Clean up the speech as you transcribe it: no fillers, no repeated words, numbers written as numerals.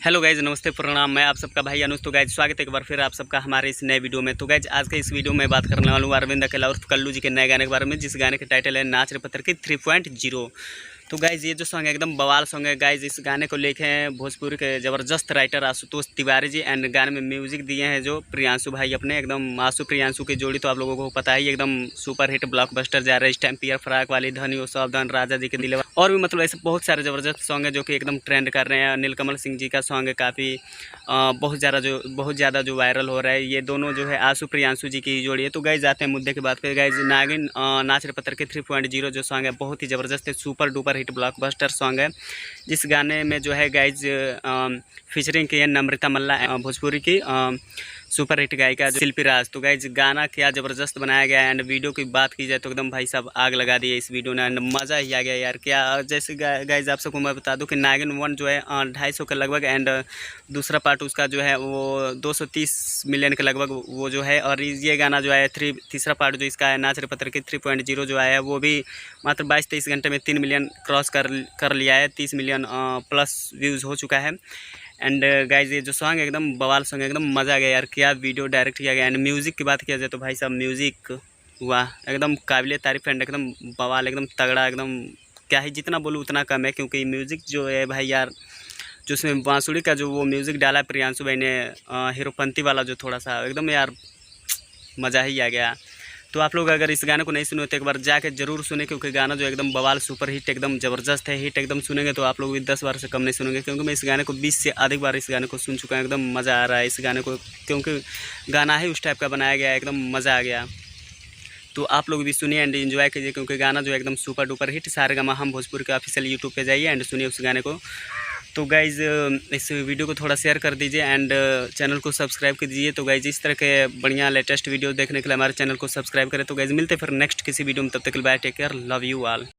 Hello guys, नमस्ते, प्रणाम। मैं आप सबका भाई अनुज। तो गाइज स्वागत है एक बार फिर आप सबका हमारे इस नए वीडियो में। तो गाइज आज के इस वीडियो में बात करने वाला हूँ अरविंद अकेला उर्फ कल्लू जी के नए गाने के बारे में, जिस गाने का टाइटल है नाच रे पत्थर की 3.0। तो गाइज ये जो सॉन्ग है एकदम बवाल सॉन्ग है गाइज। इस गाने को लेके हैं भोजपुरी के ज़बरदस्त राइटर आशुतोष तिवारी जी, एंड गाने में म्यूजिक दिए हैं जो प्रियांशु भाई अपने। एकदम आशु प्रियांशु की जोड़ी तो आप लोगों को पता ही, एकदम सुपर हिट ब्लॉकबस्टर जा रहा है इस टाइम। पियर फ्राक वाली, धनी सावधान, राजा जी के दिलवा, और भी मतलब ऐसे बहुत सारे ज़बरदस्त सॉन्ग है जो कि एकदम ट्रेंड कर रहे हैं। नीलकमल सिंह जी का सॉन्ग है काफ़ी बहुत ज़्यादा जो वायरल हो रहा है। ये दोनों जो है आशु प्रियांशु जी की जोड़ी है। तो गाइज आते हैं मुद्दे की बात पे। गाइज नागिन नाच रे पत्थर के 3.0 जो सॉन्ग है बहुत ही ज़बरदस्त है, super duper hit blockbuster song है। जिस गाने में जो है गाइज फीचरिंग की है नम्रता मल्ला, भोजपुरी की सुपर हिट गायिका शिल्पी राज। तो गाइज गाना क्या ज़बरदस्त बनाया गया है। एंड वीडियो की बात की जाए तो एकदम भाई साहब आग लगा दी है इस वीडियो ने, एंड मज़ा ही आ गया यार। क्या जैसे गाइज आप सबको मैं बता दूं कि नागिन 1 जो है 250 के लगभग, एंड दूसरा पार्ट उसका जो है वो 230 मिलियन के लगभग वो जो है। और ये गाना जो है तीसरा पार्ट जो इसका है नाच रे पत्थर की 3.0 जो आया है वो भी मात्र 22-23 घंटे में 3 मिलियन क्रॉस कर लिया है। 30 मिलियन प्लस व्यूज़ हो चुका है। एंड गाइज ये जो सॉन्ग है एकदम बवाल सॉन्ग है, एकदम मज़ा आ गया यार। क्या वीडियो डायरेक्ट किया गया। एंड म्यूज़िक की बात किया जाए तो भाई साहब म्यूज़िक वाह, एकदम काबिल तारीफ, एंड एकदम बवाल, एकदम तगड़ा, एकदम क्या ही जितना बोलूँ उतना कम है। क्योंकि म्यूज़िक जो है भाई यार, जो उसमें बांसुरी का जो वो म्यूज़िक डाला प्रियांशु भाई ने, हीरोपंती वाला जो थोड़ा सा, एकदम यार मज़ा ही आ गया। तो आप लोग अगर इस गाने को नहीं सुने तो एक बार जाके जरूर सुने, क्योंकि गाना जो एकदम बवाल सुपर हिट एकदम ज़बरदस्त है। हिट एकदम सुनेंगे तो आप लोग भी 10 बार से कम नहीं सुनेंगे, क्योंकि मैं इस गाने को 20 से अधिक बार इस गाने को सुन चुका हूँ। एकदम मज़ा आ रहा है इस गाने को, क्योंकि गाना ही उस टाइप का बनाया गया है, एकदम मज़ा आ गया। तो आप लोग भी सुनिए एंड इन्जॉय कीजिए, क्योंकि गाना जो एकदम सुपर डुपर हिट। सारेगामा हम भोजपुरी के ऑफिशियल यूट्यूब पे जाइए एंड सुनिए उस गाने को। तो गाइज़ इस वीडियो को थोड़ा शेयर कर दीजिए एंड चैनल को सब्सक्राइब कर दीजिए। तो गाइज़ इस तरह के बढ़िया लेटेस्ट वीडियो देखने के लिए हमारे चैनल को सब्सक्राइब करें। तो गाइज़ मिलते हैं फिर नेक्स्ट किसी वीडियो में, तब तक के लिए bye, take care, love you all.